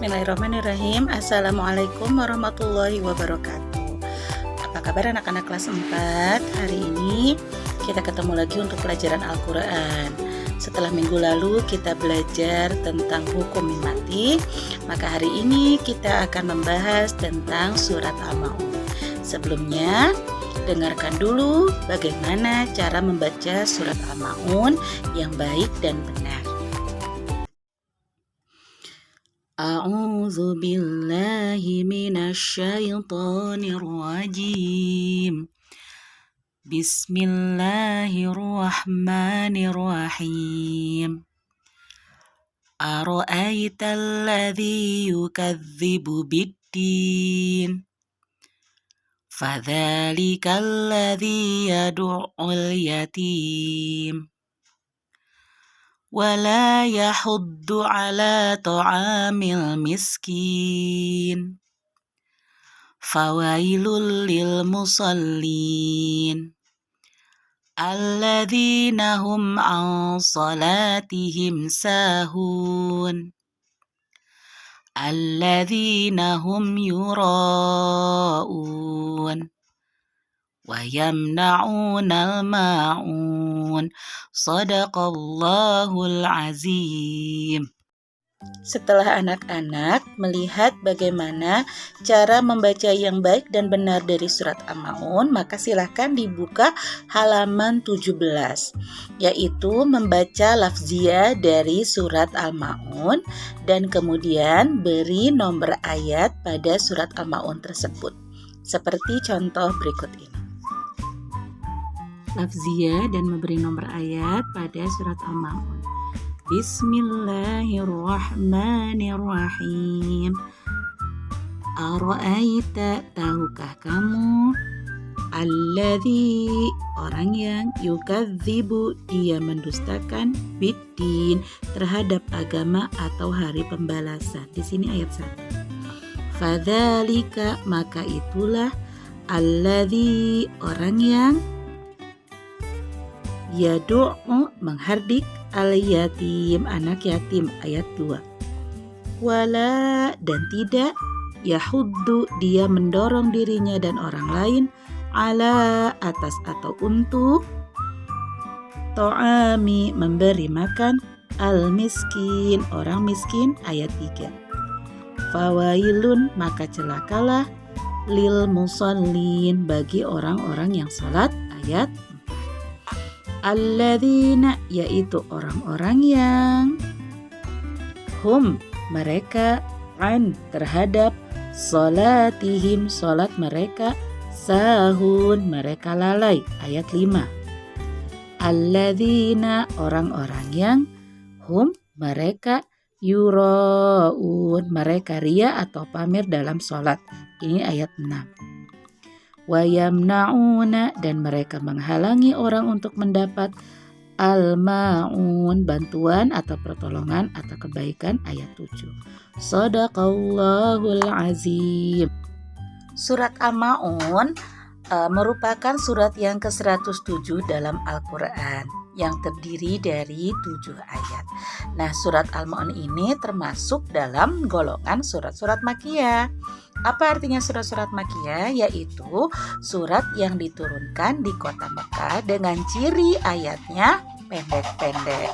Bismillahirrahmanirrahim. Assalamualaikum warahmatullahi wabarakatuh. Apa kabar anak-anak kelas 4? Hari ini kita ketemu lagi untuk pelajaran Al-Quran. Setelah minggu lalu kita belajar tentang hukum mimati, maka hari ini kita akan membahas tentang surat Al-Ma'un. Sebelumnya, dengarkan dulu bagaimana cara membaca surat Al-Ma'un yang baik dan benar. A'udzu billahi minasyaitonir rajim. Bismillahirrahmanirrahim. Ara'aital ladzi yukadzibu biddin. Fadzalikal ladzi yad'ul yatim. ولا يحض على طعام المسكين فويل للمصلين الذين هم عن صلاتهم ساهون الذين هم يراءون وَيَمْنَعُونَ الْمَاعُونَ. Shadaqallahul azim. Setelah anak-anak melihat bagaimana cara membaca yang baik dan benar dari surat Al-Ma'un, maka silahkan dibuka halaman 17, yaitu membaca lafziyah dari surat Al-Ma'un dan kemudian beri nomor ayat pada surat Al-Ma'un tersebut. Seperti contoh berikut ini. Lafziyah dan memberi nomor ayat pada surat Al-Ma'un. Bismillahirrahmanirrahim. Ara'aita, tahukah kamu? Alladzi, orang yang yukadzibu, dia mendustakan, biddin, terhadap agama atau hari pembalasan. Di sini ayat 1. Fadzalika, maka itulah, alladzi, orang yang yadu'u, menghardik, al-yatim, anak yatim, ayat 2. Wala, dan tidak, yahuddu, dia mendorong dirinya dan orang lain, ala, atas atau untuk, to'ami, memberi makan, al-miskin, orang miskin, ayat 3. Fawailun, maka celakalah, lil musallin, bagi orang-orang yang salat, ayat 4. Alladzina, yaitu orang-orang yang hum, mereka, an, terhadap salatihim, salat mereka, sahun, mereka lalai, ayat 5. Alladzina, orang-orang yang hum, mereka, yuraun, mereka ria atau pamer dalam salat, ini ayat 6. Wayamna'una, dan mereka menghalangi orang untuk mendapat al-ma'un, bantuan atau pertolongan atau kebaikan, ayat 7. Shadaqallahul azim. Surat Al-Ma'un merupakan surat yang ke-107 dalam Al-Quran yang terdiri dari 7 ayat. Nah, surat Al-Ma'un ini termasuk dalam golongan surat-surat Makkiyah. Apa artinya surat-surat Makkiyah? Yaitu surat yang diturunkan di kota Mekah dengan ciri ayatnya pendek-pendek.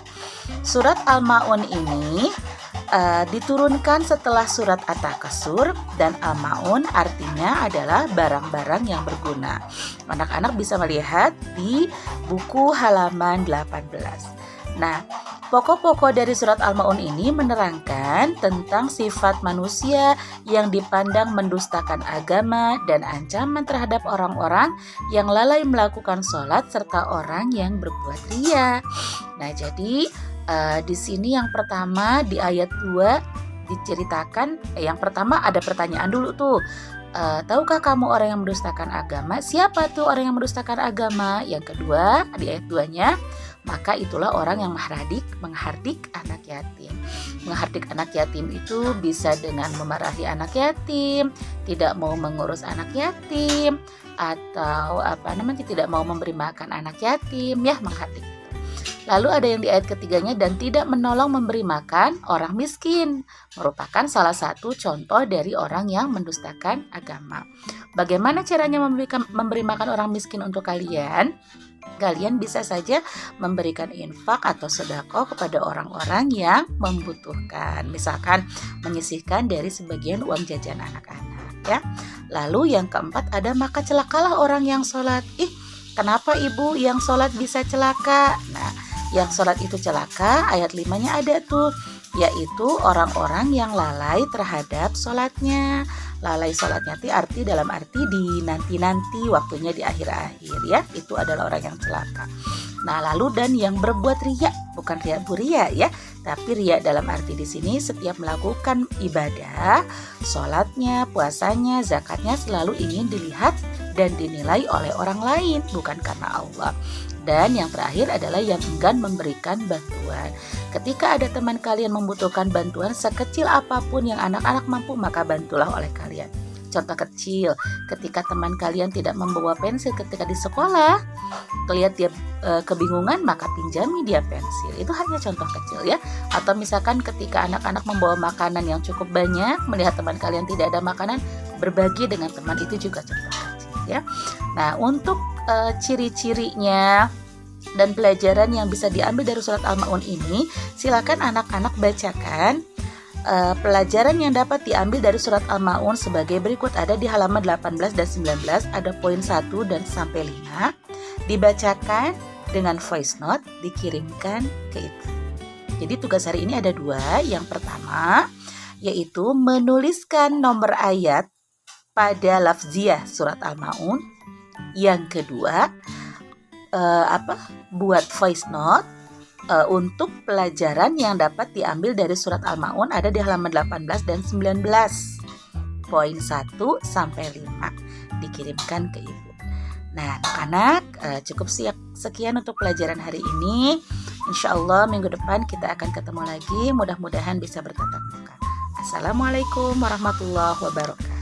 Surat Al-Ma'un ini diturunkan setelah surat At-Takasur, dan Al-Ma'un artinya adalah barang-barang yang berguna. Anak-anak bisa melihat di buku halaman 18. Nah, pokok-pokok dari surat Al-Ma'un ini menerangkan tentang sifat manusia yang dipandang mendustakan agama dan ancaman terhadap orang-orang yang lalai melakukan sholat serta orang yang berbuat ria. Nah, jadi di sini yang pertama di ayat 2 diceritakan, yang pertama ada pertanyaan dulu tuh. Tahukah kamu orang yang mendustakan agama? Siapa tuh orang yang mendustakan agama? Yang kedua di ayat 2-nya, maka itulah orang yang menghardik anak yatim. Menghardik anak yatim itu bisa dengan memarahi anak yatim, tidak mau mengurus anak yatim, atau tidak mau memberi makan anak yatim, ya, menghardik. Lalu ada yang di ayat ketiganya, dan tidak menolong memberi makan orang miskin, merupakan salah satu contoh dari orang yang mendustakan agama. Bagaimana caranya memberi makan orang miskin untuk kalian? Kalian bisa saja memberikan infak atau sedekah kepada orang-orang yang membutuhkan. Misalkan menyisihkan dari sebagian uang jajan anak-anak ya. Lalu yang keempat ada, maka celakalah orang yang sholat. Kenapa ibu yang sholat bisa celaka? Nah, yang sholat itu celaka, ayat 5-nya ada tuh, yaitu orang-orang yang lalai terhadap sholatnya. Lalai sholatnya arti dalam arti di nanti-nanti, waktunya di akhir-akhir ya, itu adalah orang yang celaka. Nah, lalu dan yang berbuat riya, bukan riya buria ya, tapi riya dalam arti di sini setiap melakukan ibadah, sholatnya, puasanya, zakatnya selalu ingin dilihat dan dinilai oleh orang lain, bukan karena Allah. Dan yang terakhir adalah yang enggan memberikan bantuan. Ketika ada teman kalian membutuhkan bantuan sekecil apapun yang anak-anak mampu, maka bantulah oleh kalian. Contoh kecil, ketika teman kalian tidak membawa pensil ketika di sekolah, lihat dia kebingungan, maka pinjami dia pensil. Itu hanya contoh kecil ya. Atau misalkan ketika anak-anak membawa makanan yang cukup banyak, melihat teman kalian tidak ada makanan, berbagi dengan teman, itu juga contoh kecil ya. Nah, untuk ciri-cirinya dan pelajaran yang bisa diambil dari surat Al-Ma'un ini, silakan anak-anak bacakan pelajaran yang dapat diambil dari surat Al-Ma'un sebagai berikut. Ada di halaman 18 dan 19, ada poin 1 dan sampai 5. Dibacakan dengan voice note, dikirimkan ke ibu. Jadi tugas hari ini ada 2. Yang pertama yaitu menuliskan nomor ayat pada lafziah surat Al-Ma'un. Yang kedua buat voice note untuk pelajaran yang dapat diambil dari surat Al-Ma'un, ada di halaman 18 dan 19, poin 1 sampai 5, dikirimkan ke ibu. Nah, anak-anak, cukup sekian untuk pelajaran hari ini. Insya Allah minggu depan kita akan ketemu lagi, mudah-mudahan bisa bertatap muka. Assalamualaikum warahmatullahi wabarakatuh.